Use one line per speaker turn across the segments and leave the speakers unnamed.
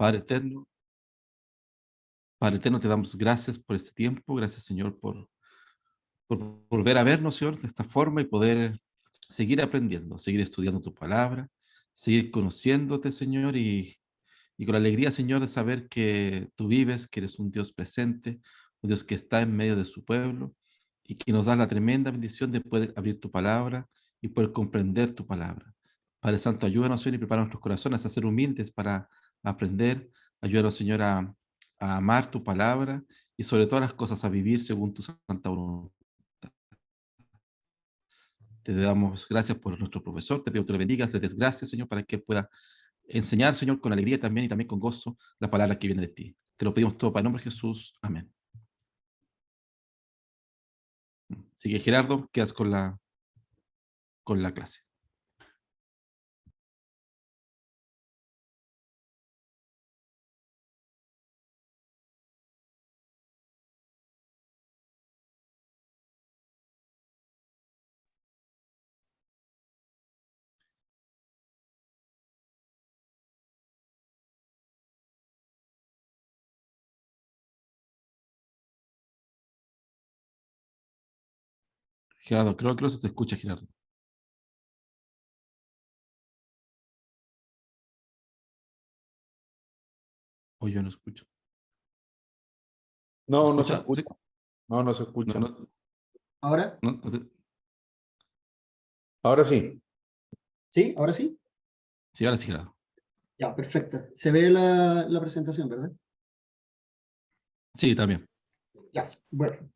Padre eterno, Padre eterno, te damos gracias por este tiempo, gracias Señor por volver a vernos, Señor, de esta forma y poder seguir aprendiendo, seguir estudiando tu palabra, seguir conociéndote, Señor, y con la alegría, Señor, de saber que tú vives, que eres un Dios presente, un Dios que está en medio de su pueblo y que nos da la tremenda bendición de poder abrir tu palabra y poder comprender tu palabra. Padre Santo, ayúdanos, Señor, y prepara nuestros corazones a ser humildes para aprender. Ayúdanos, Señor, a amar tu palabra y sobre todas las cosas a vivir según tu santa voluntad. Te damos gracias por nuestro profesor, te pido que te lo bendigas, le des gracias, Señor, para que él pueda enseñar, Señor, con alegría también y también con gozo la palabra que viene de ti. Te lo pedimos todo para el nombre de Jesús. Amén. Así que Gerardo, quedas con la clase. Gerardo, creo que no se te escucha, Gerardo. O yo no escucho. ¿Se
No, no se
escucha?
escucha.
Sí.
No, no se
No,
escucha.
no,
¿Ahora?
no
Ahora sí.
¿Sí? ¿Ahora sí?
sí, ahora sí, Gerardo.
Ya, perfecto. Se ve la presentación, ¿verdad?
Sí, también.
Ya, bueno.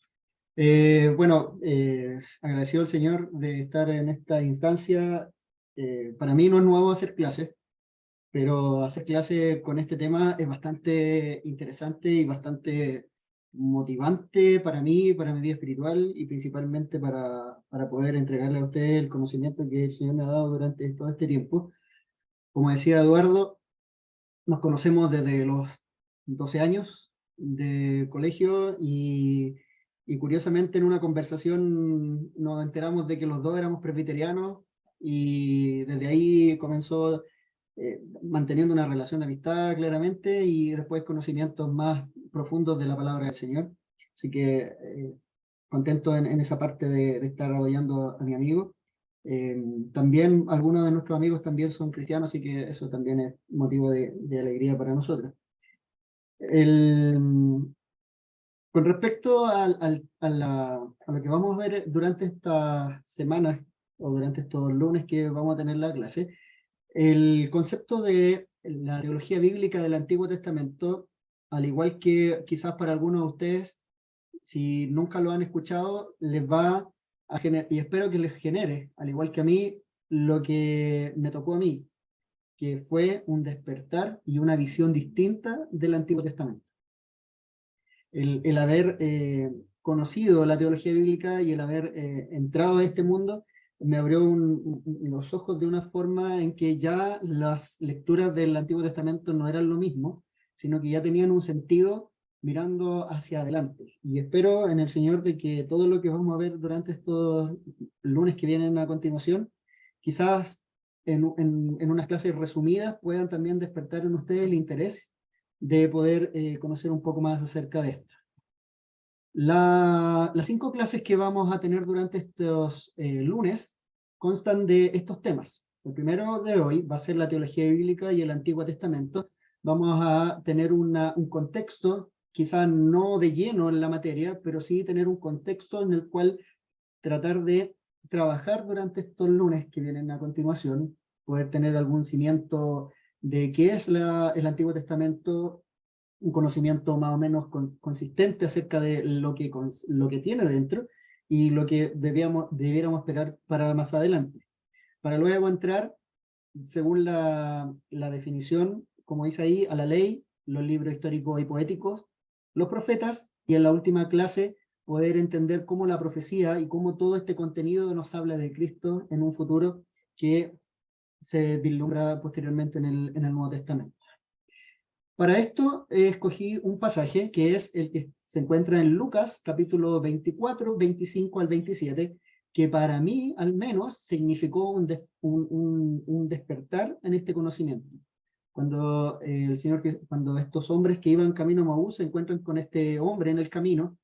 Agradecido al Señor de estar en esta instancia. Para mí no es nuevo hacer clases, pero hacer clases con este tema es bastante interesante y bastante motivante para mí, para mi vida espiritual y principalmente para poder entregarle a ustedes el conocimiento que el Señor me ha dado durante todo este tiempo. Como decía Eduardo, nos conocemos desde los 12 años de colegio y curiosamente en una conversación nos enteramos de que los dos éramos presbiterianos y desde ahí comenzó manteniendo una relación de amistad claramente y después conocimientos más profundos de la palabra del Señor. Así que contento en esa parte de estar apoyando a mi amigo. También algunos de nuestros amigos también son cristianos, así que eso también es motivo de alegría para nosotros. Con respecto a lo que vamos a ver durante estas semanas o durante estos lunes que vamos a tener la clase, el concepto de la teología bíblica del Antiguo Testamento, al igual que quizás para algunos de ustedes, si nunca lo han escuchado, les va a generar, y espero que les genere, al igual que a mí, lo que me tocó a mí, que fue un despertar y una visión distinta del Antiguo Testamento. El haber conocido la teología bíblica y el haber entrado a este mundo me abrió los ojos de una forma en que ya las lecturas del Antiguo Testamento no eran lo mismo, sino que ya tenían un sentido mirando hacia adelante. Y espero en el Señor de que todo lo que vamos a ver durante estos lunes que vienen a continuación, quizás en unas clases resumidas puedan también despertar en ustedes el interés de poder conocer un poco más acerca de esto. Las 5 clases que vamos a tener durante estos lunes constan de estos temas. El primero de hoy va a ser la teología bíblica y el Antiguo Testamento. Vamos a tener un contexto, quizás no de lleno en la materia, pero sí tener un contexto en el cual tratar de trabajar durante estos lunes que vienen a continuación, poder tener algún cimiento de qué es el Antiguo Testamento, un conocimiento más o menos consistente acerca de lo que tiene dentro y lo que debiéramos esperar para más adelante. Para luego entrar, según la definición, como dice ahí, a la ley, los libros históricos y poéticos, los profetas, y en la última clase poder entender cómo la profecía y cómo todo este contenido nos habla de Cristo en un futuro que se vislumbra posteriormente en el Nuevo Testamento. Para esto escogí un pasaje que es el que se encuentra en Lucas, capítulo 24, 25 al 27, que para mí al menos significó un despertar en este conocimiento. Cuando, cuando estos hombres que iban camino a Maús se encuentran con este hombre en el camino,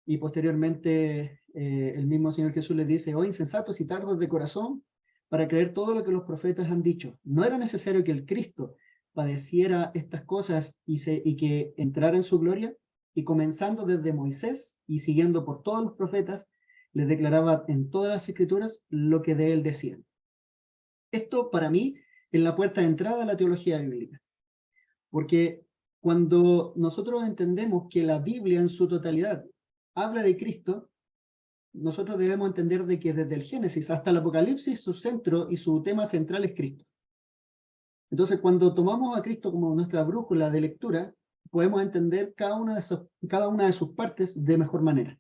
y posteriormente el mismo Señor Jesús les dice: oh insensatos y tardos de corazón, para creer todo lo que los profetas han dicho. ¿No era necesario que el Cristo padeciera estas cosas y que entrara en su gloria? Y comenzando desde Moisés y siguiendo por todos los profetas, les declaraba en todas las escrituras lo que de él decían. Esto para mí es la puerta de entrada a la teología bíblica, porque cuando nosotros entendemos que la Biblia en su totalidad habla de Cristo, nosotros debemos entender de que desde el Génesis hasta el Apocalipsis su centro y su tema central es Cristo. Entonces, cuando tomamos a Cristo como nuestra brújula de lectura, podemos entender cada una de sus partes de mejor manera.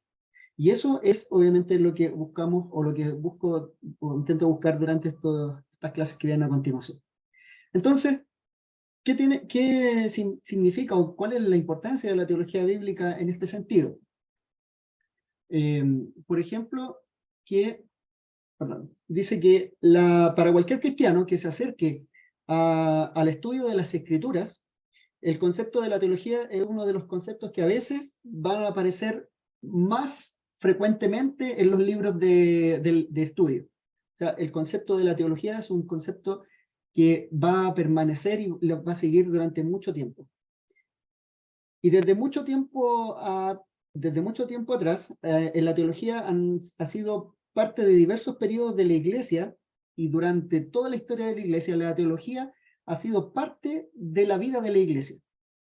Y eso es obviamente lo que buscamos, o lo que busco o intento buscar durante estas clases que vienen a continuación. Entonces, ¿qué significa o cuál es la importancia de la teología bíblica en este sentido? Por ejemplo, dice que para cualquier cristiano que se acerque al estudio de las escrituras, el concepto de la teología es uno de los conceptos que a veces van a aparecer más frecuentemente en los libros de estudio. O sea, el concepto de la teología es un concepto que va a permanecer y va a seguir durante mucho tiempo. Y desde mucho tiempo atrás, en la teología ha sido parte de diversos periodos de la Iglesia, y durante toda la historia de la Iglesia, la teología ha sido parte de la vida de la Iglesia,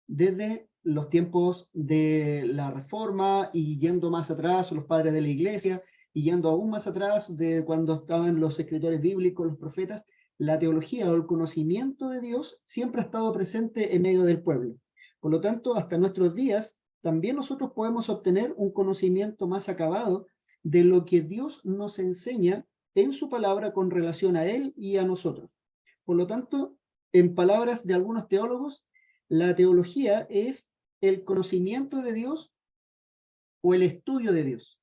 desde los tiempos de la Reforma y yendo más atrás, los padres de la Iglesia, y yendo aún más atrás de cuando estaban los escritores bíblicos, los profetas. La teología o el conocimiento de Dios siempre ha estado presente en medio del pueblo. Por lo tanto, hasta nuestros días, también nosotros podemos obtener un conocimiento más acabado de lo que Dios nos enseña en su palabra con relación a Él y a nosotros. Por lo tanto, en palabras de algunos teólogos, la teología es el conocimiento de Dios o el estudio de Dios.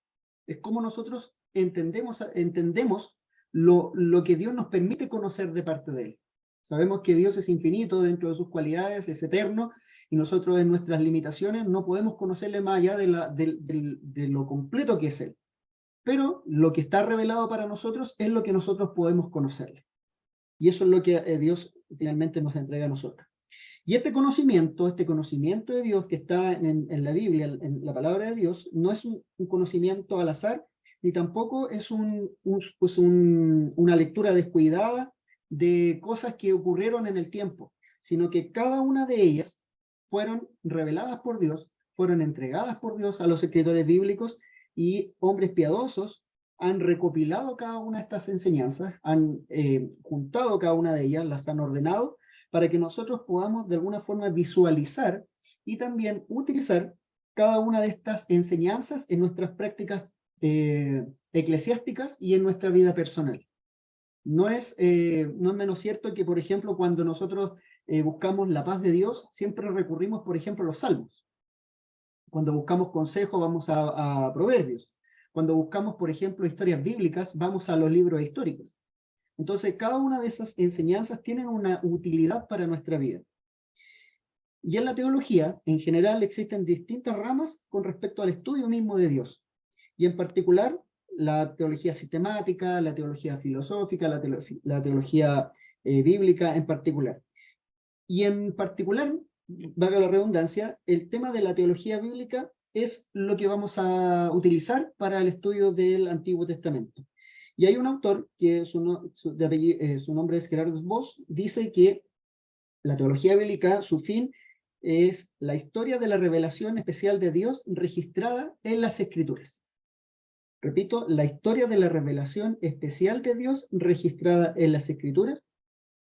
Es como nosotros entendemos lo que Dios nos permite conocer de parte de Él. Sabemos que Dios es infinito dentro de sus cualidades, es eterno, y nosotros en nuestras limitaciones no podemos conocerle más allá de lo completo que es Él. Pero lo que está revelado para nosotros es lo que nosotros podemos conocerle. Y eso es lo que Dios finalmente nos entrega a nosotros. Y este conocimiento de Dios que está en la Biblia, en la palabra de Dios, no es un conocimiento al azar, ni tampoco es una lectura descuidada de cosas que ocurrieron en el tiempo, sino que cada una de ellas fueron reveladas por Dios, fueron entregadas por Dios a los escritores bíblicos, y hombres piadosos han recopilado cada una de estas enseñanzas, han juntado cada una de ellas, las han ordenado, para que nosotros podamos de alguna forma visualizar y también utilizar cada una de estas enseñanzas en nuestras prácticas eclesiásticas y en nuestra vida personal. No es menos cierto que, por ejemplo, cuando nosotros buscamos la paz de Dios, siempre recurrimos, por ejemplo, a los salmos. Cuando buscamos consejo, vamos a Proverbios. Cuando buscamos, por ejemplo, historias bíblicas, vamos a los libros históricos. Entonces, cada una de esas enseñanzas tienen una utilidad para nuestra vida. Y en la teología, en general, existen distintas ramas con respecto al estudio mismo de Dios. Y en particular, la teología sistemática, la teología filosófica, la teología bíblica en particular. Y en particular, valga la redundancia, el tema de la teología bíblica es lo que vamos a utilizar para el estudio del Antiguo Testamento. Y hay un autor, que su nombre es Gerardus Voss, dice que la teología bíblica, su fin es la historia de la revelación especial de Dios registrada en las Escrituras. Repito, la historia de la revelación especial de Dios registrada en las Escrituras,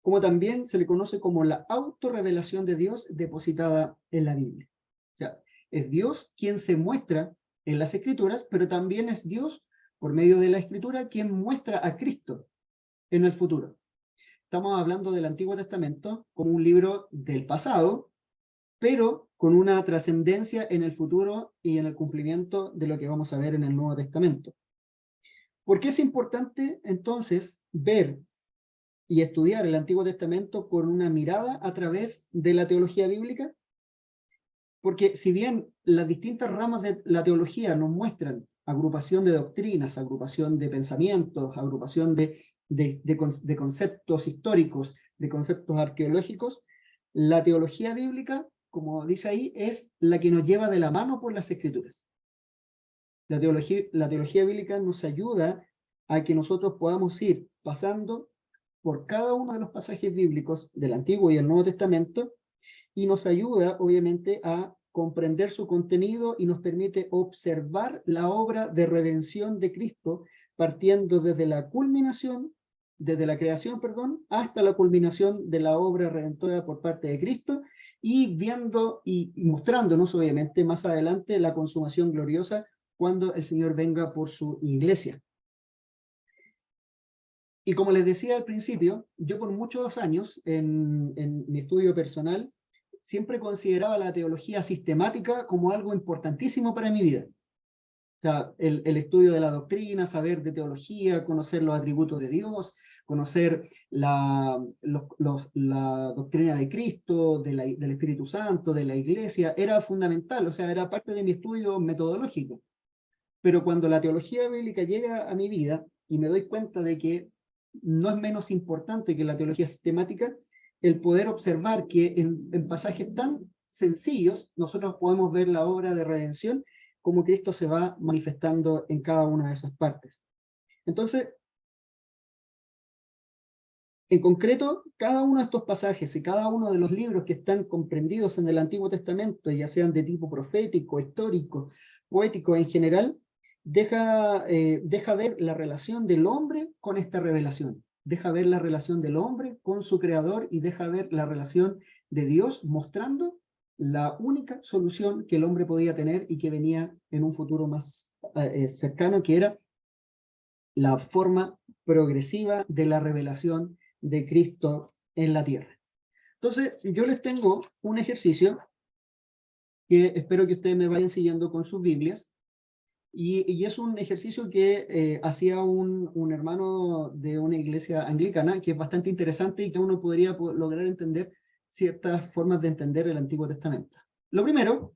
como también se le conoce como la autorrevelación de Dios depositada en la Biblia. O sea, es Dios quien se muestra en las Escrituras, pero también es Dios, por medio de la Escritura, quien muestra a Cristo en el futuro. Estamos hablando del Antiguo Testamento como un libro del pasado, pero con una trascendencia en el futuro y en el cumplimiento de lo que vamos a ver en el Nuevo Testamento. ¿Por qué es importante entonces ver y estudiar el Antiguo Testamento con una mirada a través de la teología bíblica? Porque si bien las distintas ramas de la teología nos muestran agrupación de doctrinas, agrupación de pensamientos, agrupación de conceptos históricos, de conceptos arqueológicos, la teología bíblica, como dice ahí, es la que nos lleva de la mano por las Escrituras. La teología bíblica nos ayuda a que nosotros podamos ir pasando por cada uno de los pasajes bíblicos del Antiguo y el Nuevo Testamento, y nos ayuda, obviamente, a comprender su contenido y nos permite observar la obra de redención de Cristo, partiendo desde la culminación, desde la creación, perdón, hasta la culminación de la obra redentora por parte de Cristo, y viendo y mostrándonos, obviamente, más adelante la consumación gloriosa cuando el Señor venga por su iglesia. Y como les decía al principio, yo por muchos años, en mi estudio personal, siempre consideraba la teología sistemática como algo importantísimo para mi vida. O sea, el estudio de la doctrina, saber de teología, conocer los atributos de Dios, conocer la doctrina de Cristo, del Espíritu Santo, de la Iglesia, era fundamental, o sea, era parte de mi estudio metodológico. Pero cuando la teología bíblica llega a mi vida y me doy cuenta de que no es menos importante que la teología sistemática, el poder observar que en pasajes tan sencillos nosotros podemos ver la obra de redención, como Cristo se va manifestando en cada una de esas partes. Entonces, en concreto, cada uno de estos pasajes y cada uno de los libros que están comprendidos en el Antiguo Testamento, ya sean de tipo profético, histórico, poético en general, deja ver la relación del hombre con esta revelación. Deja ver la relación del hombre con su creador y deja ver la relación de Dios mostrando la única solución que el hombre podía tener y que venía en un futuro más cercano, que era la forma progresiva de la revelación de Cristo en la tierra. Entonces, yo les tengo un ejercicio que espero que ustedes me vayan siguiendo con sus Biblias, y es un ejercicio que hacía un hermano de una iglesia anglicana, que es bastante interesante y que uno podría lograr entender ciertas formas de entender el Antiguo Testamento. Lo primero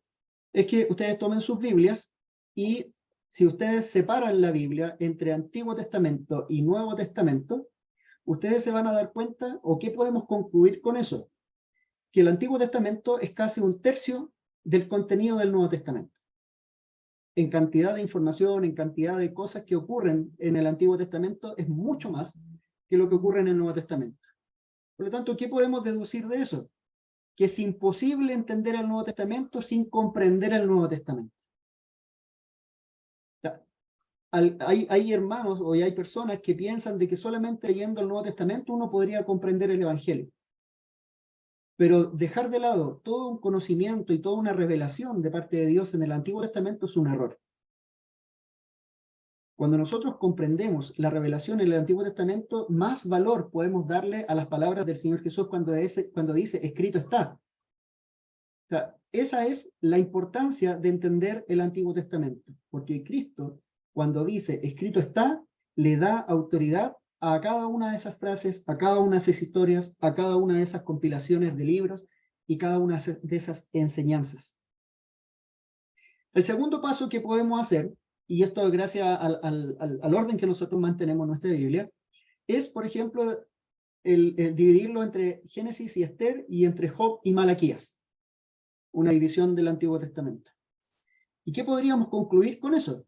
es que ustedes tomen sus Biblias y si ustedes separan la Biblia entre Antiguo Testamento y Nuevo Testamento, ustedes se van a dar cuenta, o qué podemos concluir con eso, que el Antiguo Testamento es casi un tercio del contenido del Nuevo Testamento. En cantidad de información, en cantidad de cosas que ocurren en el Antiguo Testamento, es mucho más que lo que ocurre en el Nuevo Testamento. Por lo tanto, ¿qué podemos deducir de eso? Que es imposible entender el Nuevo Testamento sin comprender el Nuevo Testamento. O sea, hay hermanos o hay personas que piensan de que solamente leyendo el Nuevo Testamento uno podría comprender el Evangelio. Pero dejar de lado todo un conocimiento y toda una revelación de parte de Dios en el Antiguo Testamento es un error. Cuando nosotros comprendemos la revelación en el Antiguo Testamento, más valor podemos darle a las palabras del Señor Jesús cuando dice, escrito está. O sea, esa es la importancia de entender el Antiguo Testamento, porque Cristo, cuando dice, escrito está, le da autoridad a cada una de esas frases, a cada una de esas historias, a cada una de esas compilaciones de libros y cada una de esas enseñanzas. El segundo paso que podemos hacer, y esto gracias al orden que nosotros mantenemos en nuestra Biblia, es, por ejemplo, el dividirlo entre Génesis y Esther y entre Job y Malaquías, una división del Antiguo Testamento. ¿Y qué podríamos concluir con eso?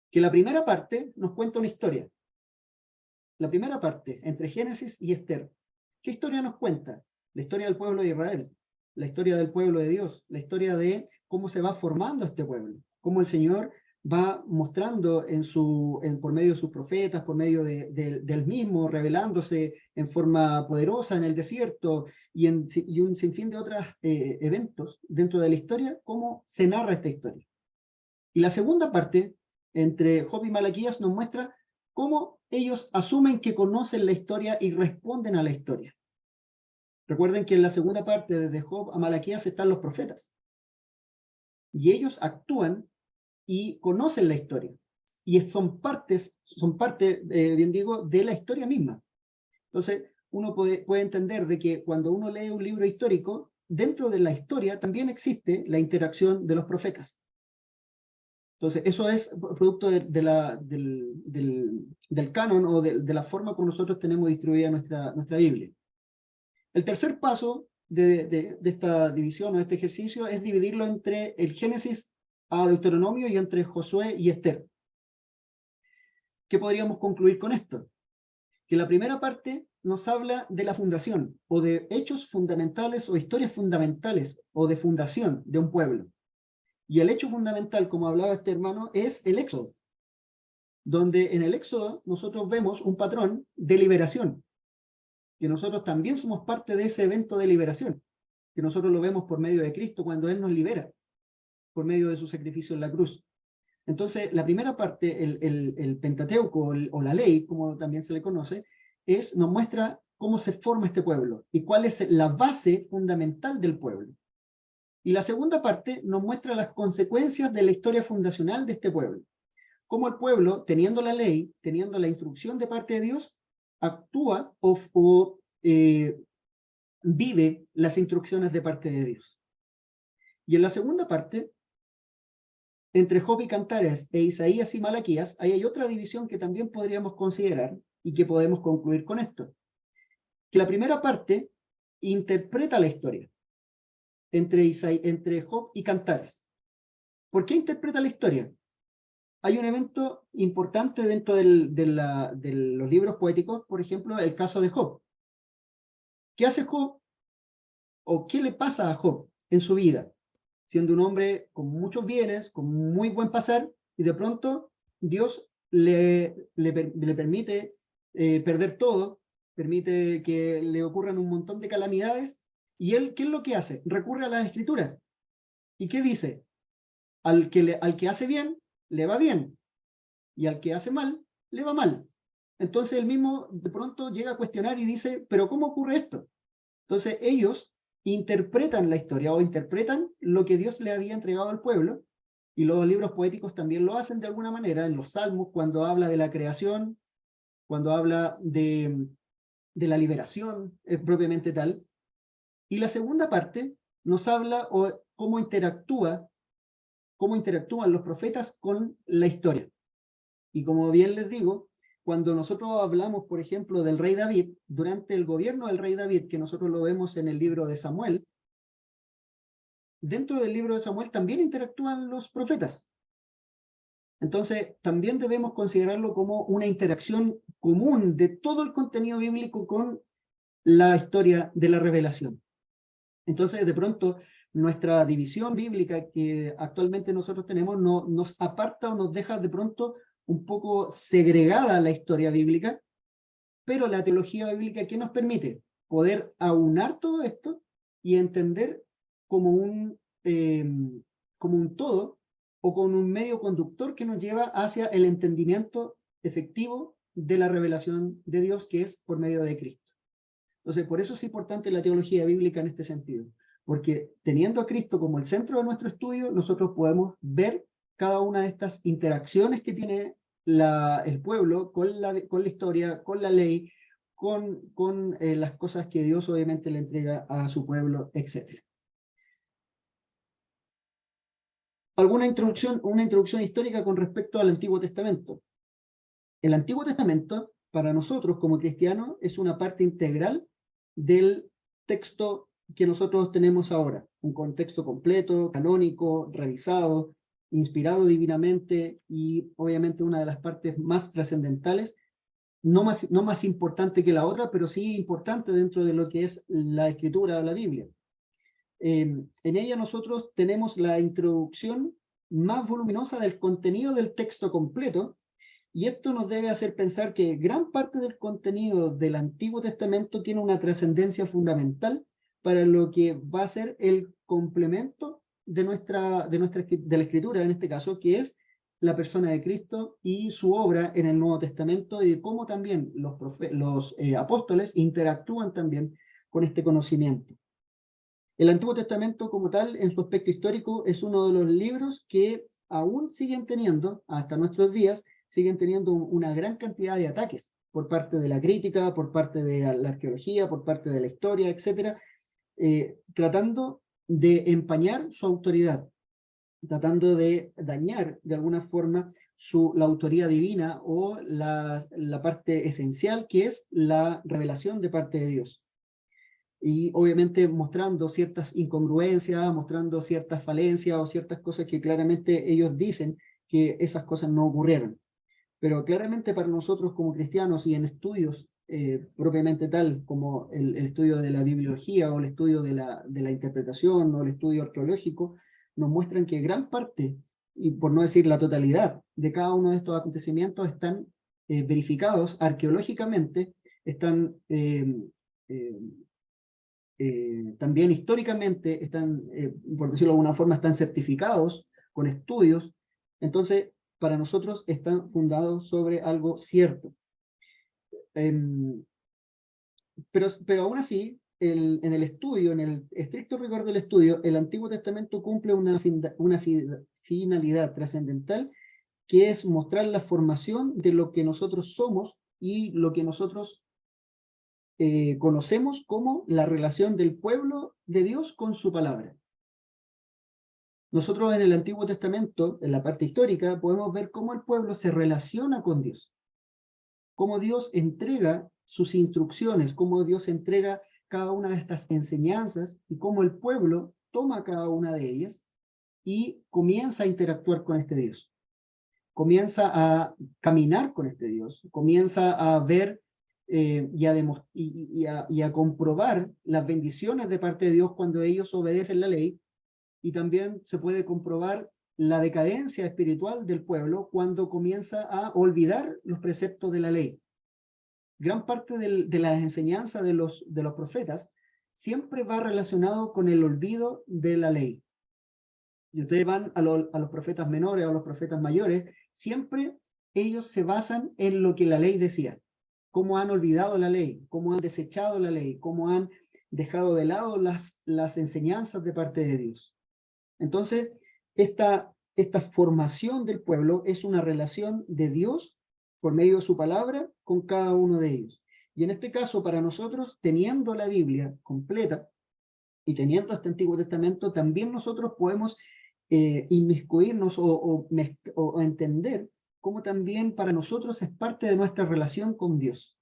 Que la primera parte nos cuenta una historia. La primera parte, entre Génesis y Esther. ¿Qué historia nos cuenta? La historia del pueblo de Israel, la historia del pueblo de Dios, la historia de cómo se va formando este pueblo, cómo el Señor va mostrando por medio de sus profetas, por medio del mismo, revelándose en forma poderosa en el desierto y un sinfín de otros eventos dentro de la historia, cómo se narra esta historia. Y la segunda parte, entre Job y Malaquías, nos muestra cómo ellos asumen que conocen la historia y responden a la historia. Recuerden que en la segunda parte, desde Job a Malaquías, están los profetas. Y ellos actúan y conocen la historia. Y son parte, bien digo, de la historia misma. Entonces, uno puede entender de que cuando uno lee un libro histórico, dentro de la historia también existe la interacción de los profetas. Entonces, eso es producto del canon o de la forma como nosotros tenemos distribuida nuestra Biblia. El tercer paso de esta división o de este ejercicio es dividirlo entre el Génesis a Deuteronomio y entre Josué y Esther. ¿Qué podríamos concluir con esto? Que la primera parte nos habla de la fundación o de hechos fundamentales o historias fundamentales o de fundación de un pueblo. Y el hecho fundamental, como hablaba este hermano, es el Éxodo, donde en el Éxodo nosotros vemos un patrón de liberación, que nosotros también somos parte de ese evento de liberación, que nosotros lo vemos por medio de Cristo cuando Él nos libera, por medio de su sacrificio en la cruz. Entonces, la primera parte, el Pentateuco o la ley, como también se le conoce, nos muestra cómo se forma este pueblo y cuál es la base fundamental del pueblo. Y la segunda parte nos muestra las consecuencias de la historia fundacional de este pueblo. Cómo el pueblo, teniendo la ley, teniendo la instrucción de parte de Dios, actúa o vive las instrucciones de parte de Dios. Y en la segunda parte, entre Job y Cantares e Isaías y Malaquías, ahí hay otra división que también podríamos considerar y que podemos concluir con esto. Que la primera parte interpreta la historia entre Job y Cantares. ¿Por qué interpreta la historia? Hay un evento importante dentro de los libros poéticos, por ejemplo, el caso de Job. ¿Qué hace Job? ¿O qué le pasa a Job en su vida? Siendo un hombre con muchos bienes, con muy buen pasar, y de pronto Dios le permite perder todo, permite que le ocurran un montón de calamidades, y él, ¿qué es lo que hace? Recurre a las escrituras. ¿Y qué dice? Al que hace bien, le va bien, y al que hace mal, le va mal. Entonces él mismo de pronto llega a cuestionar y dice, ¿pero cómo ocurre esto? Entonces ellos interpretan la historia o interpretan lo que Dios le había entregado al pueblo, y los libros poéticos también lo hacen de alguna manera, en los salmos, cuando habla de la creación, cuando habla de la liberación propiamente tal. Y la segunda parte nos habla o cómo interactúan los profetas con la historia. Y como bien les digo, cuando nosotros hablamos, por ejemplo, del rey David, durante el gobierno del rey David, que nosotros lo vemos en el libro de Samuel, dentro del libro de Samuel también interactúan los profetas. Entonces, también debemos considerarlo como una interacción común de todo el contenido bíblico con la historia de la revelación. Entonces, de pronto, nuestra división bíblica que actualmente nosotros tenemos nos aparta o nos deja de pronto un poco segregada la historia bíblica, pero la teología bíblica, ¿qué nos permite? Poder aunar todo esto y entender como como un todo o con un medio conductor que nos lleva hacia el entendimiento efectivo de la revelación de Dios, que es por medio de Cristo. Entonces, por eso es importante la teología bíblica en este sentido, porque teniendo a Cristo como el centro de nuestro estudio, nosotros podemos ver cada una de estas interacciones que tiene el pueblo con la historia, con la ley, con las cosas que Dios obviamente le entrega a su pueblo, etc. Una introducción histórica con respecto al Antiguo Testamento. El Antiguo Testamento, para nosotros como cristianos, es una parte integral del texto que nosotros tenemos ahora, un contexto completo, canónico, revisado, inspirado divinamente y obviamente una de las partes más trascendentales, no más importante que la otra, pero sí importante dentro de lo que es la escritura o la Biblia. En ella nosotros tenemos la introducción más voluminosa del contenido del texto completo, y esto nos debe hacer pensar que gran parte del contenido del Antiguo Testamento tiene una trascendencia fundamental para lo que va a ser el complemento de la Escritura, en este caso, que es la persona de Cristo y su obra en el Nuevo Testamento, y de cómo también los apóstoles interactúan también con este conocimiento. El Antiguo Testamento como tal, en su aspecto histórico, es uno de los libros que aún siguen teniendo, hasta nuestros días, siguen teniendo una gran cantidad de ataques. por parte de la crítica, por parte de la arqueología, por parte de la historia, etcétera, tratando de empañar su autoridad, tratando de dañar de alguna forma la autoría divina o la parte esencial que es la revelación de parte de Dios. Y obviamente mostrando ciertas incongruencias, mostrando ciertas falencias o ciertas cosas que claramente ellos dicen que esas cosas no ocurrieron. Pero claramente para nosotros como cristianos y en estudios propiamente tal como el estudio de la bibliología o el estudio de la interpretación o el estudio arqueológico, nos muestran que gran parte, y por no decir la totalidad, de cada uno de estos acontecimientos están verificados arqueológicamente, están también históricamente, están, por decirlo de alguna forma, están certificados con estudios. Entonces, para nosotros están fundados sobre algo cierto. Pero aún así, en el estudio, en el estricto rigor del estudio, el Antiguo Testamento cumple una finalidad trascendental, que es mostrar la formación de lo que nosotros somos y lo que nosotros conocemos como la relación del pueblo de Dios con su palabra. Nosotros en el Antiguo Testamento, en la parte histórica, podemos ver cómo el pueblo se relaciona con Dios, cómo Dios entrega sus instrucciones, cómo Dios entrega cada una de estas enseñanzas y cómo el pueblo toma cada una de ellas y comienza a interactuar con este Dios. Comienza a caminar con este Dios, comienza a ver y a comprobar las bendiciones de parte de Dios cuando ellos obedecen la ley, y también se puede comprobar la decadencia espiritual del pueblo cuando comienza a olvidar los preceptos de la ley. Gran parte de las enseñanzas de los profetas siempre va relacionado con el olvido de la ley. Y ustedes van a los profetas menores o a los profetas mayores, siempre ellos se basan en lo que la ley decía, cómo han olvidado la ley, cómo han desechado la ley, cómo han dejado de lado las enseñanzas de parte de Dios. Entonces, esta formación del pueblo es una relación de Dios por medio de su palabra con cada uno de ellos. Y en este caso, para nosotros, teniendo la Biblia completa y teniendo este Antiguo Testamento, también nosotros podemos inmiscuirnos o entender cómo también para nosotros es parte de nuestra relación con Dios.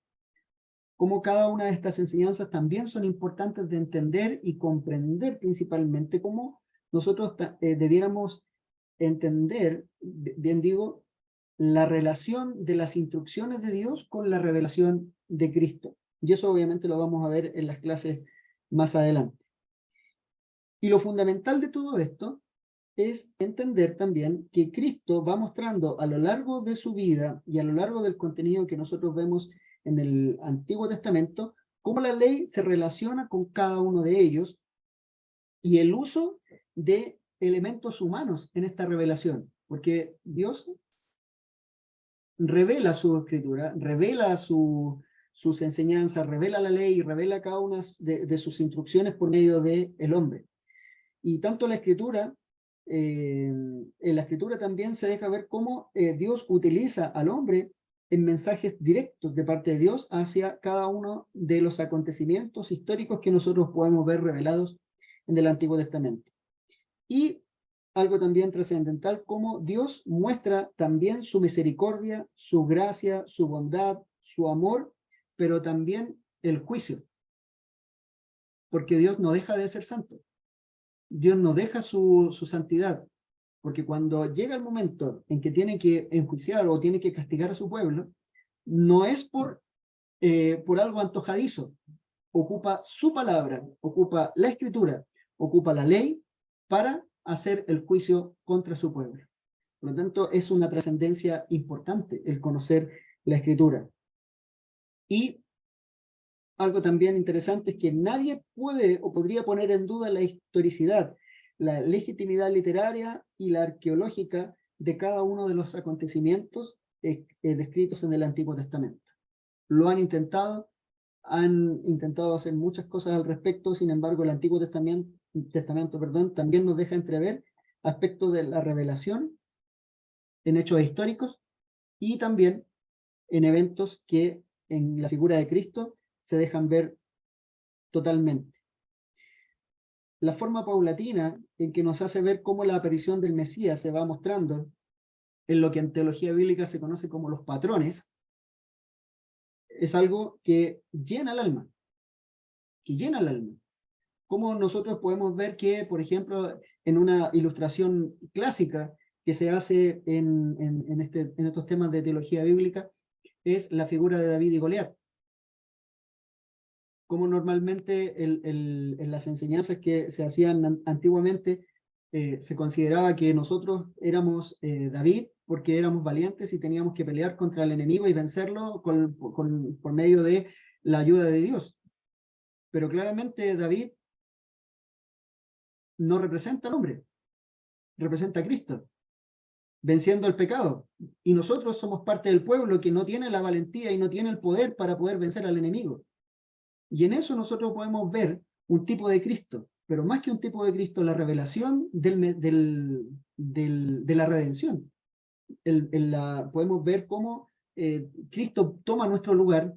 Cómo cada una de estas enseñanzas también son importantes de entender y comprender, principalmente cómo nosotros debiéramos entender, bien digo, la relación de las instrucciones de Dios con la revelación de Cristo. Y eso obviamente lo vamos a ver en las clases más adelante. Y lo fundamental de todo esto es entender también que Cristo va mostrando a lo largo de su vida y a lo largo del contenido que nosotros vemos en el Antiguo Testamento, cómo la ley se relaciona con cada uno de ellos y el uso de elementos humanos en esta revelación, porque Dios revela su escritura, revela sus enseñanzas, revela la ley y revela cada una de sus instrucciones por medio del hombre. Y tanto la escritura, en la escritura también se deja ver cómo Dios utiliza al hombre en mensajes directos de parte de Dios hacia cada uno de los acontecimientos históricos que nosotros podemos ver revelados en el Antiguo Testamento. Y algo también trascendental, cómo Dios muestra también su misericordia, su gracia, su bondad, su amor, pero también el juicio. Porque Dios no deja de ser santo. Dios no deja su santidad, porque cuando llega el momento en que tiene que enjuiciar o tiene que castigar a su pueblo, no es por algo antojadizo. Ocupa su palabra, ocupa la escritura, ocupa la ley para hacer el juicio contra su pueblo. Por lo tanto, es una trascendencia importante el conocer la escritura. Y algo también interesante es que nadie puede o podría poner en duda la historicidad, la legitimidad literaria y la arqueológica de cada uno de los acontecimientos descritos en el Antiguo Testamento. Lo han intentado hacer muchas cosas al respecto, sin embargo el Antiguo Testamento, también nos deja entrever aspectos de la revelación en hechos históricos y también en eventos que en la figura de Cristo se dejan ver totalmente. La forma paulatina en que nos hace ver cómo la aparición del Mesías se va mostrando en lo que en teología bíblica se conoce como los patrones, es algo que llena el alma, que llena el alma. Cómo nosotros podemos ver que, por ejemplo, en una ilustración clásica que se hace en estos temas de teología bíblica, es la figura de David y Goliat. Como normalmente en las enseñanzas que se hacían antiguamente, se consideraba que nosotros éramos David porque éramos valientes y teníamos que pelear contra el enemigo y vencerlo por medio de la ayuda de Dios. Pero claramente David no representa al hombre, representa a Cristo, venciendo el pecado. Y nosotros somos parte del pueblo que no tiene la valentía y no tiene el poder para poder vencer al enemigo. Y en eso nosotros podemos ver un tipo de Cristo, pero más que un tipo de Cristo, la revelación de la redención. Podemos ver cómo Cristo toma nuestro lugar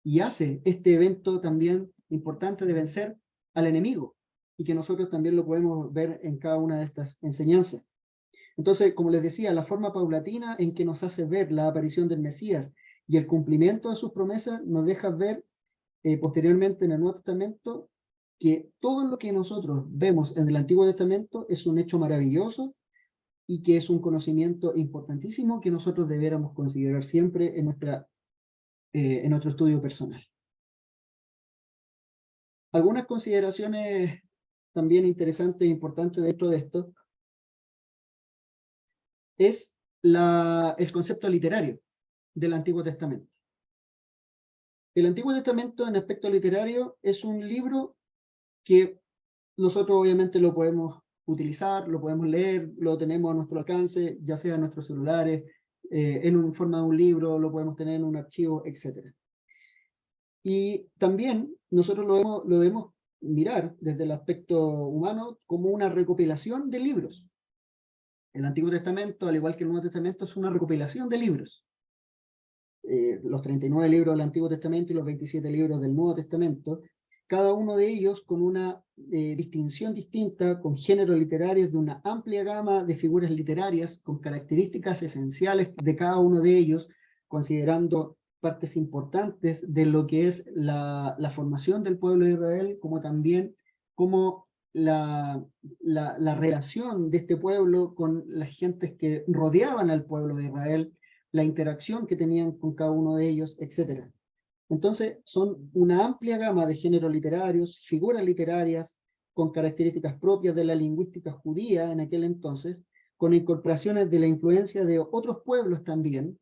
y hace este evento también importante de vencer al enemigo, y que nosotros también lo podemos ver en cada una de estas enseñanzas. Entonces, como les decía, la forma paulatina en que nos hace ver la aparición del Mesías y el cumplimiento de sus promesas nos deja ver posteriormente en el Nuevo Testamento que todo lo que nosotros vemos en el Antiguo Testamento es un hecho maravilloso y que es un conocimiento importantísimo que nosotros debiéramos considerar siempre en nuestro estudio personal. Algunas consideraciones también interesantes e importantes dentro de esto es el concepto literario del Antiguo Testamento. El Antiguo Testamento en aspecto literario es un libro que nosotros obviamente lo podemos utilizar, lo podemos leer, lo tenemos a nuestro alcance, ya sea en nuestros celulares, en forma de un libro, lo podemos tener en un archivo, etc. Y también nosotros lo debemos mirar desde el aspecto humano como una recopilación de libros. El Antiguo Testamento, al igual que el Nuevo Testamento, es una recopilación de libros. Los 39 libros del Antiguo Testamento y los 27 libros del Nuevo Testamento, cada uno de ellos con una distinción distinta, con géneros literarios de una amplia gama de figuras literarias, con características esenciales de cada uno de ellos, considerando partes importantes de lo que es la formación del pueblo de Israel, como también como la relación de este pueblo con las gentes que rodeaban al pueblo de Israel, la interacción que tenían con cada uno de ellos, etc. Entonces, son una amplia gama de géneros literarios, figuras literarias, con características propias de la lingüística judía en aquel entonces, con incorporaciones de la influencia de otros pueblos también,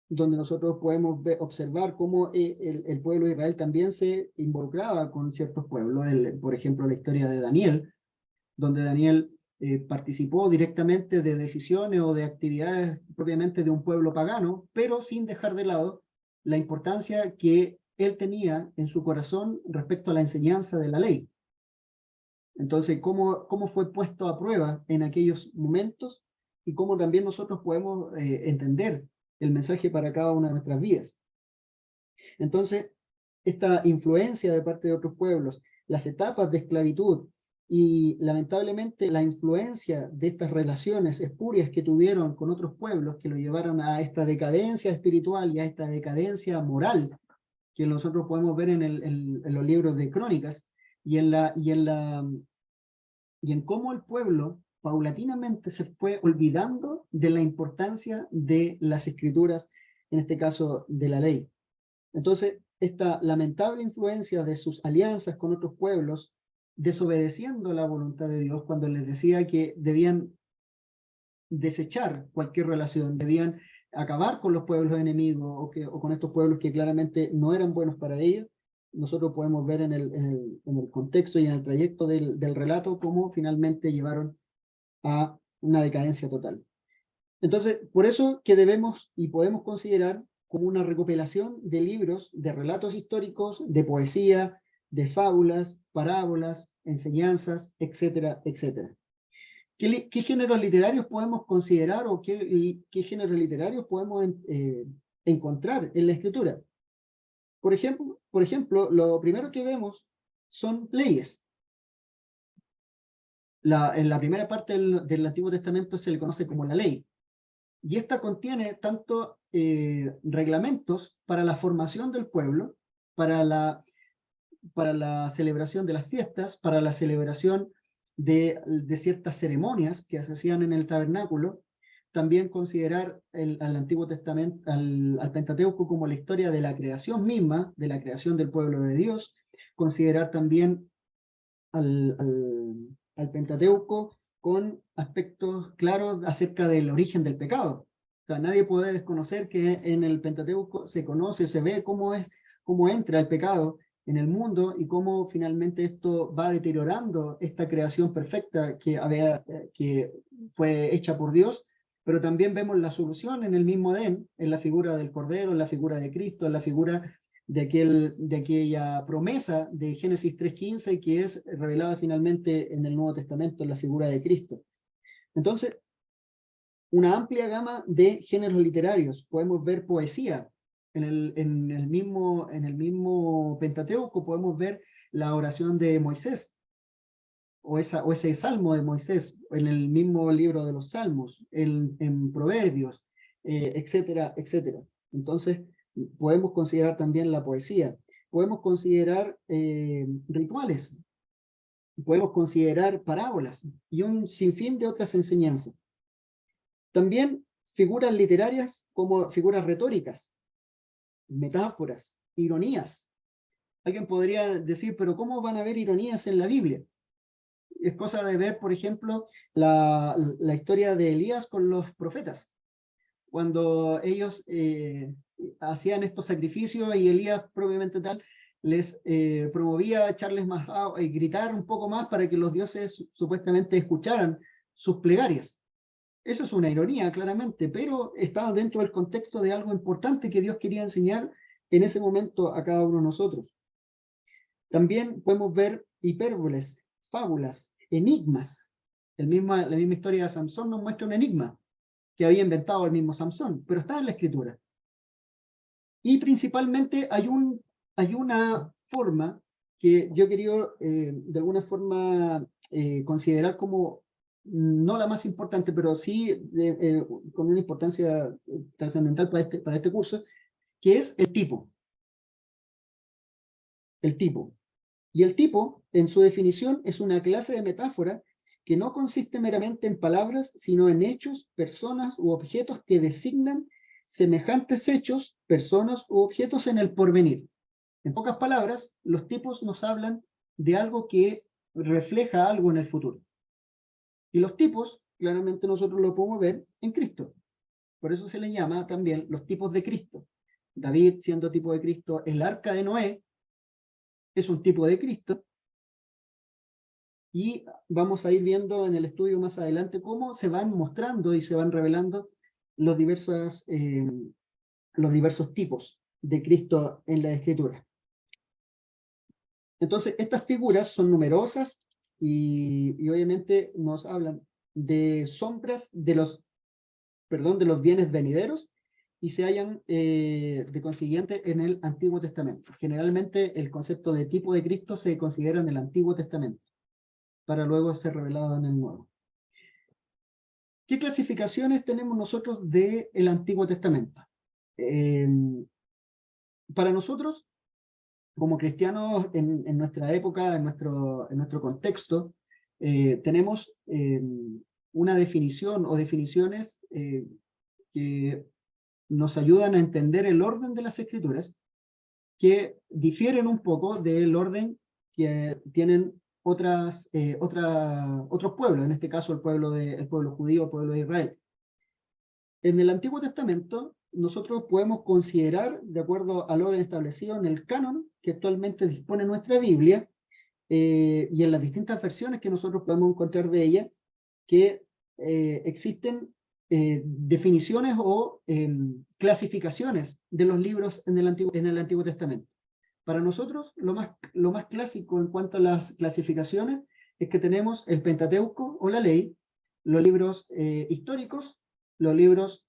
donde nosotros podemos observar cómo el pueblo de Israel también se involucraba con ciertos pueblos. Por ejemplo, la historia de Daniel, donde Daniel participó directamente de decisiones o de actividades propiamente de un pueblo pagano, pero sin dejar de lado la importancia que él tenía en su corazón respecto a la enseñanza de la ley. Entonces, cómo fue puesto a prueba en aquellos momentos y cómo también nosotros podemos entender el mensaje para cada una de nuestras vidas. Entonces, esta influencia de parte de otros pueblos, las etapas de esclavitud y lamentablemente la influencia de estas relaciones espurias que tuvieron con otros pueblos que lo llevaron a esta decadencia espiritual y a esta decadencia moral que nosotros podemos ver en los libros de Crónicas y en cómo el pueblo paulatinamente se fue olvidando de la importancia de las escrituras, en este caso de la ley. Entonces, esta lamentable influencia de sus alianzas con otros pueblos, desobedeciendo la voluntad de Dios cuando les decía que debían desechar cualquier relación, debían acabar con los pueblos enemigos o con estos pueblos que claramente no eran buenos para ellos, nosotros podemos ver en el contexto y en el trayecto del relato cómo finalmente llevaron a una decadencia total. Entonces, por eso que debemos y podemos considerar como una recopilación de libros, de relatos históricos, de poesía, de fábulas, parábolas, enseñanzas, etcétera, etcétera. ¿Qué géneros literarios podemos considerar o qué géneros literarios podemos encontrar en la Escritura. Por ejemplo, lo primero que vemos son leyes. En la primera parte del Antiguo Testamento se le conoce como la ley. Y esta contiene tanto reglamentos para la formación del pueblo, para la celebración de las fiestas, para la celebración de ciertas ceremonias que se hacían en el tabernáculo. También considerar al Antiguo Testamento, al Pentateuco, como la historia de la creación misma, de la creación del pueblo de Dios. Considerar también al Pentateuco con aspectos claros acerca del origen del pecado. O sea, nadie puede desconocer que en el Pentateuco se conoce, se ve cómo entra el pecado en el mundo y cómo finalmente esto va deteriorando esta creación perfecta que fue hecha por Dios. Pero también vemos la solución en el mismo Edén, en la figura del Cordero, en la figura de Cristo, en la figura de aquella promesa de Génesis 3:15 que es revelada finalmente en el Nuevo Testamento en la figura de Cristo. Entonces, una amplia gama de géneros literarios. Podemos ver poesía. En el mismo Pentateuco podemos ver la oración de Moisés, o ese salmo de Moisés, en el mismo libro de los Salmos, en Proverbios, etcétera, etcétera. Entonces, podemos considerar también la poesía, podemos considerar rituales, podemos considerar parábolas y un sinfín de otras enseñanzas. También figuras literarias como figuras retóricas, metáforas, ironías. Alguien podría decir, pero ¿cómo van a haber ironías en la Biblia? Es cosa de ver, por ejemplo, la historia de Elías con los profetas. Cuando ellos hacían estos sacrificios y Elías propiamente tal les promovía echarles más agua y gritar un poco más para que los dioses supuestamente escucharan sus plegarias. Eso es una ironía, claramente, pero estaba dentro del contexto de algo importante que Dios quería enseñar en ese momento a cada uno de nosotros. También podemos ver hipérboles, fábulas, enigmas. La misma historia de Samson nos muestra un enigma que había inventado el mismo Samson, pero está en la Escritura. Y principalmente hay una forma que yo he querido de alguna forma considerar como no la más importante, pero sí con una importancia trascendental para este curso, que es el tipo. El tipo. Y el tipo, en su definición, es una clase de metáfora que no consiste meramente en palabras, sino en hechos, personas u objetos que designan semejantes hechos, personas u objetos en el porvenir. En pocas palabras, los tipos nos hablan de algo que refleja algo en el futuro. Y los tipos, claramente nosotros lo podemos ver en Cristo. Por eso se le llama también los tipos de Cristo. David siendo tipo de Cristo, el arca de Noé es un tipo de Cristo. Y vamos a ir viendo en el estudio más adelante cómo se van mostrando y se van revelando los diversos tipos de Cristo en la Escritura. Entonces, estas figuras son numerosas y obviamente nos hablan de sombras de los bienes venideros y se hallan de consiguiente en el Antiguo Testamento. Generalmente el concepto de tipo de Cristo se considera en el Antiguo Testamento, para luego ser revelado en el Nuevo. ¿Qué clasificaciones tenemos nosotros del Antiguo Testamento? Para nosotros, como cristianos en nuestra época, en nuestro contexto, tenemos una definición o definiciones que nos ayudan a entender el orden de las Escrituras, que difieren un poco del orden que tienen otros pueblos, en este caso el pueblo judío, el pueblo de Israel. En el Antiguo Testamento, nosotros podemos considerar, de acuerdo al orden establecido en el canon que actualmente dispone nuestra Biblia, y en las distintas versiones que nosotros podemos encontrar de ella, que existen definiciones o clasificaciones de los libros en el Antiguo Testamento. Para nosotros, lo más clásico en cuanto a las clasificaciones es que tenemos el Pentateuco o la ley, los libros históricos, los libros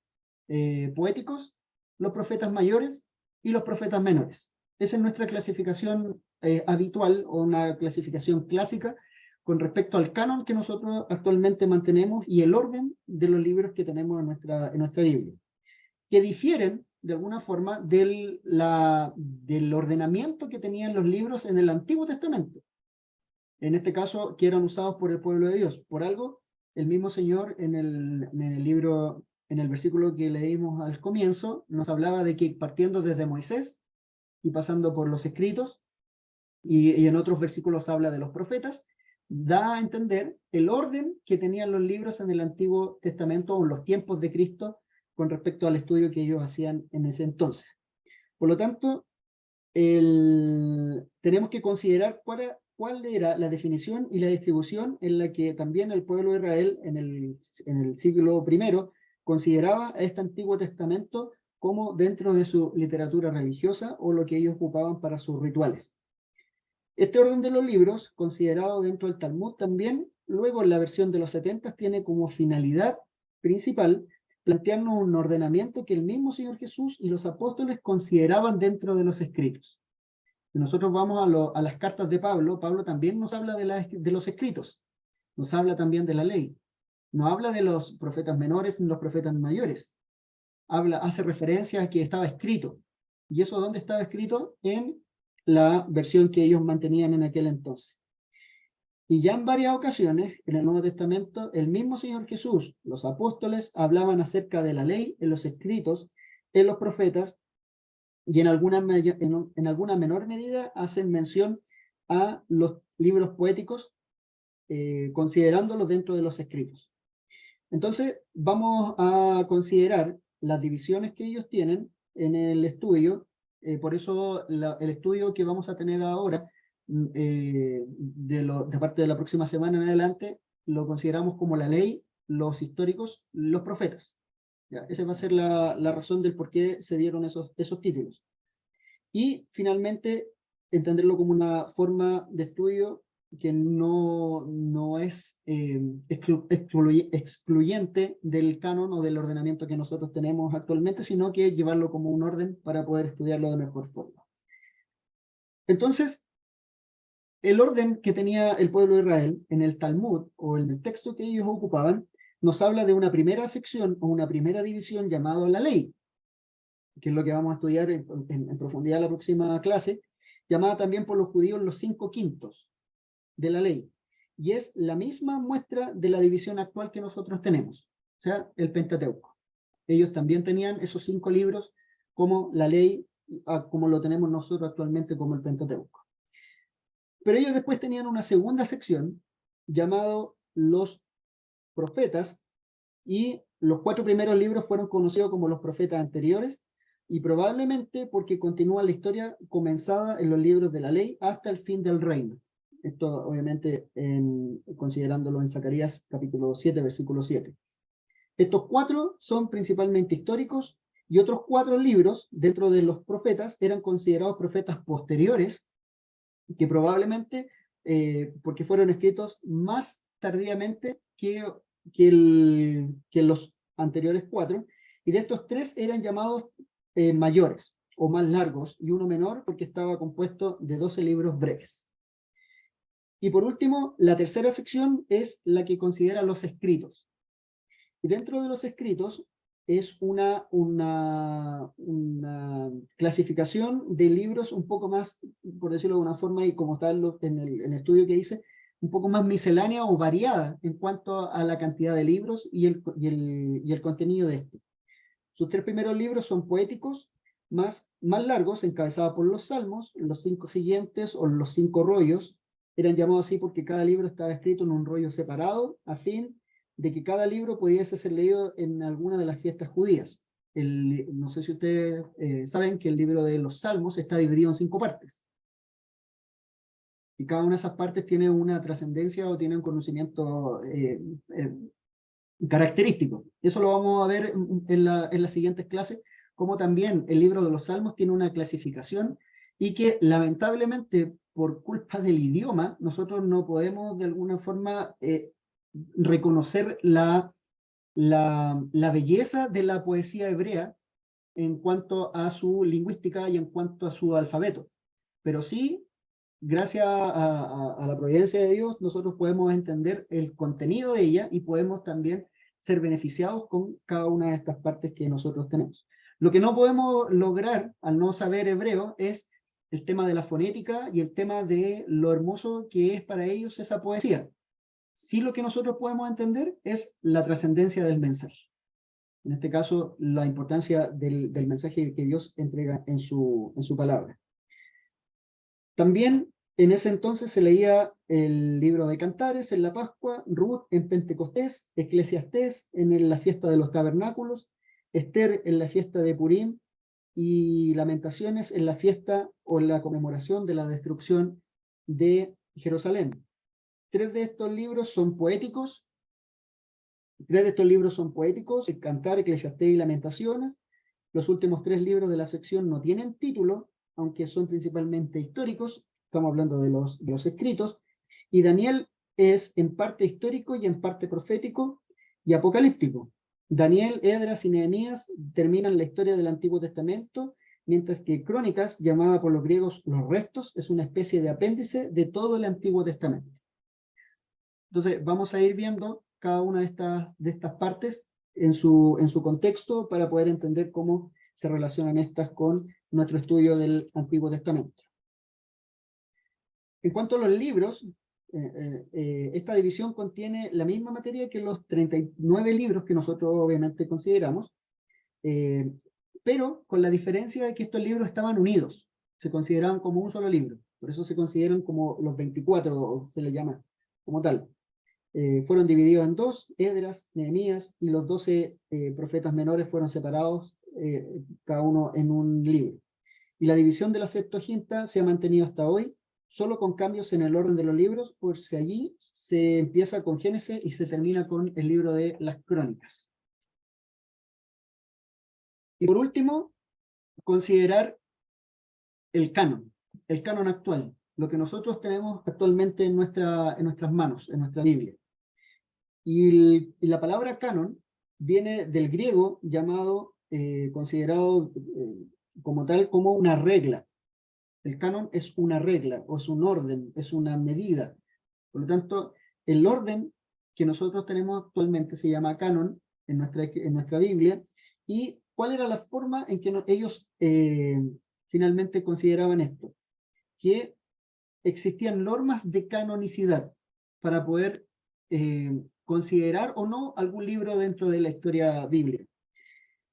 poéticos los profetas mayores y los profetas menores. Esa es nuestra clasificación habitual, o una clasificación clásica con respecto al canon que nosotros actualmente mantenemos y el orden de los libros que tenemos en nuestra Biblia, que difieren de alguna forma del ordenamiento que tenían los libros en el Antiguo Testamento. En este caso, que eran usados por el pueblo de Dios. Por algo, el mismo Señor en el libro, en el versículo que leímos al comienzo, nos hablaba de que partiendo desde Moisés y pasando por los escritos, y en otros versículos habla de los profetas, da a entender el orden que tenían los libros en el Antiguo Testamento o en los tiempos de Cristo con respecto al estudio que ellos hacían en ese entonces. Por lo tanto, tenemos que considerar cuál era la definición y la distribución en la que también el pueblo de Israel en el siglo I consideraba a este Antiguo Testamento como dentro de su literatura religiosa o lo que ellos ocupaban para sus rituales. Este orden de los libros, considerado dentro del Talmud también, luego en la versión de los 70 tiene como finalidad principal plantearnos un ordenamiento que el mismo Señor Jesús y los apóstoles consideraban dentro de los escritos. Si nosotros vamos a las cartas de Pablo, Pablo también nos habla de los escritos, nos habla también de la ley, no habla de los profetas menores ni los profetas mayores, hace referencia a que estaba escrito. ¿Y eso dónde estaba escrito? En la versión que ellos mantenían en aquel entonces. Y ya en varias ocasiones, en el Nuevo Testamento, el mismo Señor Jesús, los apóstoles, hablaban acerca de la ley en los escritos, en los profetas, y en alguna menor medida hacen mención a los libros poéticos, considerándolos dentro de los escritos. Entonces, vamos a considerar las divisiones que ellos tienen en el estudio. Por eso el estudio que vamos a tener ahora, de parte de la próxima semana en adelante, lo consideramos como la ley, los históricos, los profetas. ¿Ya? Esa va a ser la razón del por qué se dieron esos títulos. Y finalmente, entenderlo como una forma de estudio que no es excluyente del canon o del ordenamiento que nosotros tenemos actualmente, sino que llevarlo como un orden para poder estudiarlo de mejor forma. Entonces, el orden que tenía el pueblo de Israel en el Talmud o en el texto que ellos ocupaban, nos habla de una primera sección o una primera división llamada la ley, que es lo que vamos a estudiar en profundidad en la próxima clase, llamada también por los judíos los 5 quintos de la ley, y es la misma muestra de la división actual que nosotros tenemos, o sea, el Pentateuco. Ellos también tenían esos 5 libros como la ley, como lo tenemos nosotros actualmente como el Pentateuco. Pero ellos después tenían una segunda sección llamado los profetas, y los 4 primeros libros fueron conocidos como los profetas anteriores, y probablemente porque continúa la historia comenzada en los libros de la ley hasta el fin del reino. Esto obviamente considerándolo en Zacarías capítulo 7, versículo 7. Estos 4 son principalmente históricos, y otros 4 libros dentro de los profetas eran considerados profetas posteriores, que probablemente, porque fueron escritos más tardíamente que los anteriores 4, y de estos 3 eran llamados mayores o más largos, y uno menor porque estaba compuesto de 12 libros breves. Y por último, la tercera sección es la que considera los escritos. Y dentro de los escritos es una clasificación de libros un poco más, por decirlo de una forma, y como está en el estudio que hice, un poco más miscelánea o variada en cuanto a la cantidad de libros y el contenido de estos. Sus 3 primeros libros son poéticos, más largos, encabezados por los salmos. Los 5 siguientes, o los 5 rollos, eran llamados así porque cada libro estaba escrito en un rollo separado, a fin de que cada libro pudiese ser leído en alguna de las fiestas judías. No sé si ustedes saben que el libro de los salmos está dividido en 5 partes. Y cada una de esas partes tiene una trascendencia o tiene un conocimiento característico. Eso lo vamos a ver en las siguientes clases, como también el libro de los Salmos tiene una clasificación, y que lamentablemente por culpa del idioma nosotros no podemos de alguna forma reconocer la belleza de la poesía hebrea en cuanto a su lingüística y en cuanto a su alfabeto, pero sí, gracias a la providencia de Dios, nosotros podemos entender el contenido de ella y podemos también ser beneficiados con cada una de estas partes que nosotros tenemos. Lo que no podemos lograr al no saber hebreo es el tema de la fonética y el tema de lo hermoso que es para ellos esa poesía. Sí, lo que nosotros podemos entender es la trascendencia del mensaje. En este caso, la importancia del mensaje que Dios entrega en su palabra. También en ese entonces se leía el libro de Cantares en la Pascua, Ruth en Pentecostés, Eclesiastés en la fiesta de los tabernáculos, Esther en la fiesta de Purim y Lamentaciones en la fiesta o en la conmemoración de la destrucción de Jerusalén. Tres de estos libros son poéticos, el Cantar, Eclesiastés y Lamentaciones. Los últimos tres libros de la sección no tienen título, aunque son principalmente históricos, estamos hablando de los escritos, y Daniel es en parte histórico y en parte profético y apocalíptico. Daniel, Esdras y Nehemías terminan la historia del Antiguo Testamento, mientras que Crónicas, llamada por los griegos los restos, es una especie de apéndice de todo el Antiguo Testamento. Entonces, vamos a ir viendo cada una de estas partes en su contexto para poder entender cómo se relacionan estas con nuestro estudio del Antiguo Testamento. En cuanto a los libros, esta división contiene la misma materia que los 39 libros que nosotros obviamente consideramos, pero con la diferencia de que estos libros estaban unidos, se consideraban como un solo libro, por eso se consideran como los 24, o se les llama como tal. Fueron divididos en dos, Esdras, Nehemías, y los 12 profetas menores fueron separados, cada uno en un libro. Y la división de la Septuaginta se ha mantenido hasta hoy, solo con cambios en el orden de los libros, pues allí se empieza con Génesis y se termina con el libro de las Crónicas. Y por último, considerar el canon actual, lo que nosotros tenemos actualmente en nuestras manos, en nuestra Biblia. Y la palabra canon viene del griego llamado, considerado como tal, como una regla. El canon es una regla, o es un orden, es una medida. Por lo tanto, el orden que nosotros tenemos actualmente se llama canon en nuestra Biblia. ¿Y cuál era la forma en que ellos finalmente consideraban esto? Que existían normas de canonicidad para poder considerar o no algún libro dentro de la historia bíblica.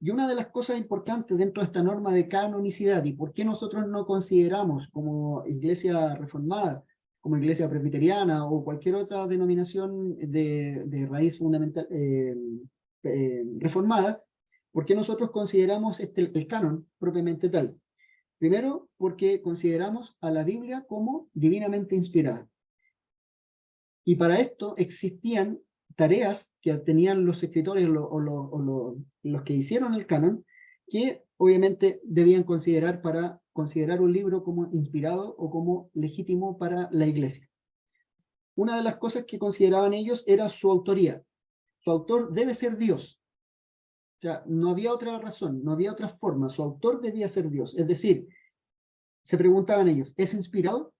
Y una de las cosas importantes dentro de esta norma de canonicidad, y por qué nosotros no consideramos como iglesia reformada, como iglesia presbiteriana o cualquier otra denominación de raíz fundamental reformada, ¿por qué nosotros consideramos el canon propiamente tal? Primero, porque consideramos a la Biblia como divinamente inspirada. Y para esto existían tareas que tenían los escritores los que hicieron el canon, que obviamente debían considerar para considerar un libro como inspirado o como legítimo para la iglesia. Una de las cosas que consideraban ellos era su autoría. Su autor debe ser Dios. O sea, no había otra razón, no había otra forma. Su autor debía ser Dios. Es decir, se preguntaban ellos, ¿es inspirado?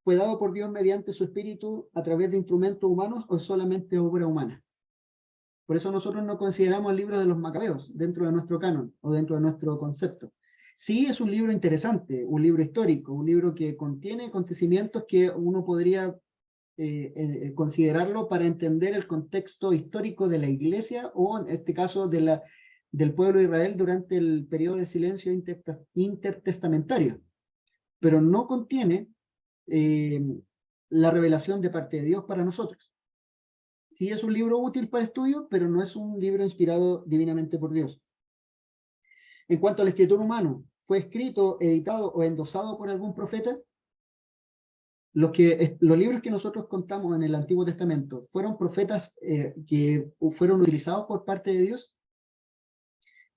¿Fue dado por Dios mediante su espíritu a través de instrumentos humanos o es solamente obra humana? Por eso nosotros no consideramos el libro de los Macabeos dentro de nuestro canon o dentro de nuestro concepto. Sí es un libro interesante, un libro histórico, un libro que contiene acontecimientos que uno podría considerarlo para entender el contexto histórico de la iglesia o en este caso del pueblo de Israel durante el periodo de silencio intertestamentario. Pero no contiene la revelación de parte de Dios para nosotros. Sí es un libro útil para estudio, pero no es un libro inspirado divinamente por Dios. En cuanto al escritor humano, ¿fue escrito, editado o endosado por algún profeta? Los libros que nosotros contamos en el Antiguo Testamento, ¿fueron profetas que fueron utilizados por parte de Dios?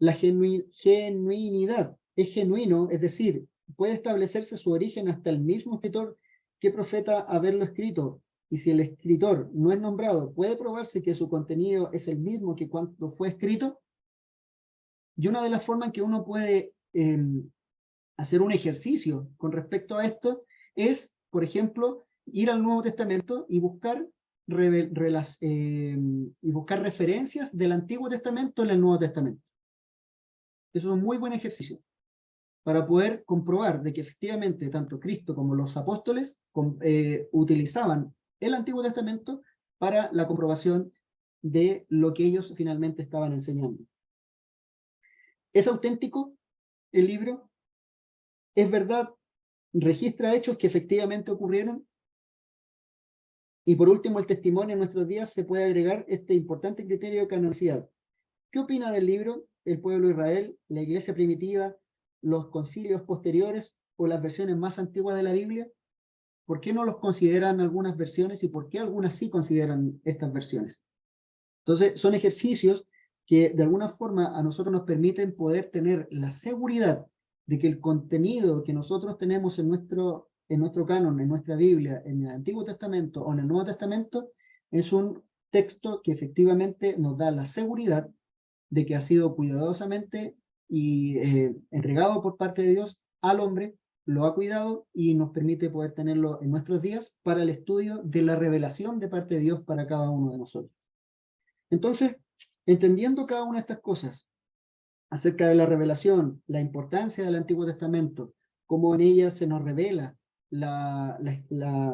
La genuinidad es genuino, es decir, puede establecerse su origen hasta el mismo escritor que profeta haberlo escrito, y si el escritor no es nombrado, ¿puede probarse que su contenido es el mismo que cuando fue escrito? Y una de las formas en que uno puede hacer un ejercicio con respecto a esto es, por ejemplo, ir al Nuevo Testamento y buscar referencias del Antiguo Testamento en el Nuevo Testamento. Eso es un muy buen ejercicio para poder comprobar de que efectivamente tanto Cristo como los apóstoles utilizaban el Antiguo Testamento para la comprobación de lo que ellos finalmente estaban enseñando. ¿Es auténtico el libro? ¿Es verdad? ¿Registra hechos que efectivamente ocurrieron? Y por último, el testimonio en nuestros días se puede agregar este importante criterio de canonicidad. ¿Qué opina del libro el pueblo de Israel, la iglesia primitiva, los concilios posteriores o las versiones más antiguas de la Biblia? ¿Por qué no los consideran algunas versiones y por qué algunas sí consideran estas versiones? Entonces, son ejercicios que de alguna forma a nosotros nos permiten poder tener la seguridad de que el contenido que nosotros tenemos en nuestro canon, en nuestra Biblia, en el Antiguo Testamento o en el Nuevo Testamento, es un texto que efectivamente nos da la seguridad de que ha sido cuidadosamente y entregado por parte de Dios al hombre, lo ha cuidado y nos permite poder tenerlo en nuestros días para el estudio de la revelación de parte de Dios para cada uno de nosotros. Entonces, entendiendo cada una de estas cosas acerca de la revelación, la importancia del Antiguo Testamento, cómo en ella se nos revela la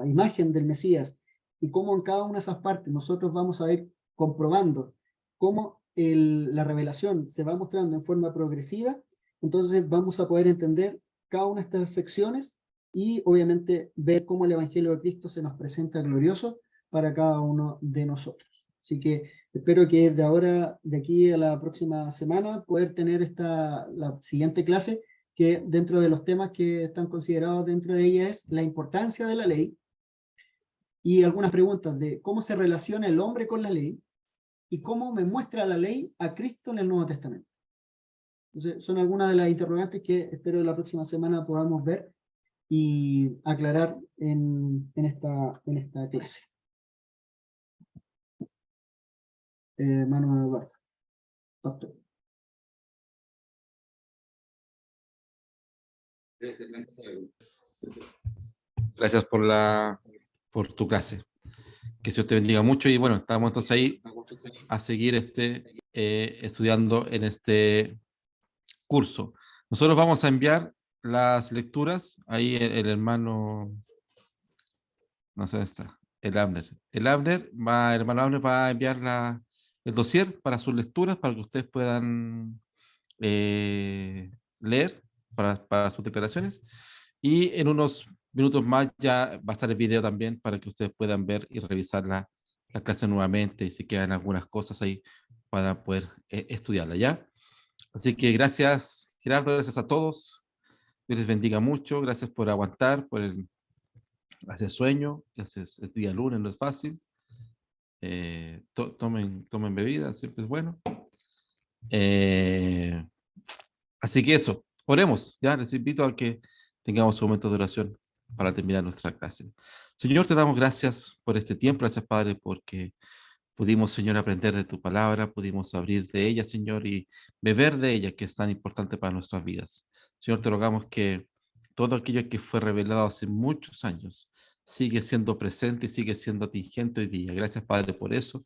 imagen del Mesías y cómo en cada una de esas partes nosotros vamos a ir comprobando cómo la revelación se va mostrando en forma progresiva, entonces vamos a poder entender cada una de estas secciones y obviamente ver cómo el Evangelio de Cristo se nos presenta glorioso para cada uno de nosotros. Así que espero que de aquí a la próxima semana, poder tener la siguiente clase, que dentro de los temas que están considerados dentro de ella es la importancia de la ley y algunas preguntas de cómo se relaciona el hombre con la ley y cómo me muestra la ley a Cristo en el Nuevo Testamento. Entonces, son algunas de las interrogantes que espero la próxima semana podamos ver y aclarar en esta clase. Manuel Eduardo, doctor.
Gracias por tu clase. Que Dios te bendiga mucho y bueno, estamos entonces ahí a seguir estudiando en este curso. Nosotros vamos a enviar las lecturas, ahí el hermano, no sé dónde está, el hermano Abner va a enviar el dossier para sus lecturas, para que ustedes puedan leer para sus declaraciones. Y en unos minutos más ya va a estar el video también para que ustedes puedan ver y revisar la clase nuevamente y si quedan algunas cosas ahí para poder estudiarla, ¿ya? Así que gracias, Gerardo, gracias a todos. Dios les bendiga mucho. Gracias por aguantar, hacer sueño. El día lunes no es fácil. Tomen bebida, siempre es bueno. Así que eso, oremos, ya les invito a que tengamos un momento de oración para terminar nuestra clase. Señor, te damos gracias por este tiempo, gracias Padre, porque pudimos, Señor, aprender de tu palabra, pudimos abrir de ella, Señor, y beber de ella, que es tan importante para nuestras vidas. Señor, te rogamos que todo aquello que fue revelado hace muchos años sigue siendo presente y sigue siendo atingente hoy día. Gracias, Padre, por eso.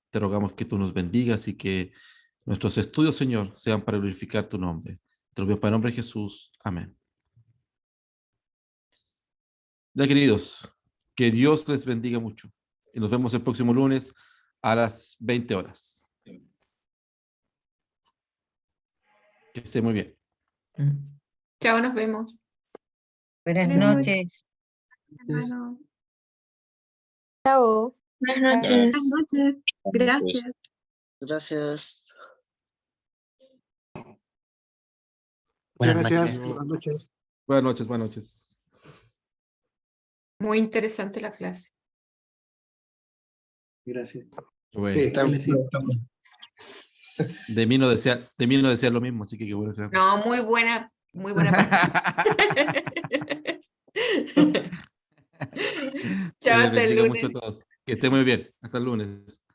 Te rogamos que tú nos bendigas y que nuestros estudios, Señor, sean para glorificar tu nombre. Te lo pido para el nombre de Jesús. Amén. Ya, queridos, que Dios les bendiga mucho. Y nos vemos el próximo lunes a las 20 horas. Que esté muy bien.
Chao, nos vemos.
Buenas
Buenas
noches.
hermano.
Chao.
Buenas
noches.
noches. Gracias.
Gracias.
Gracias.
noches.
Buenas noches.
Buenas noches, buenas noches.
Muy interesante la clase.
Gracias.
Bueno,
Sí, está bien.
Sí.
de mí no decía lo mismo, así que qué bueno.
No, muy buena parte.
Que
Chao,
les
hasta el
bendiga mucho a
lunes.
todos. Que esté muy bien. Hasta el lunes.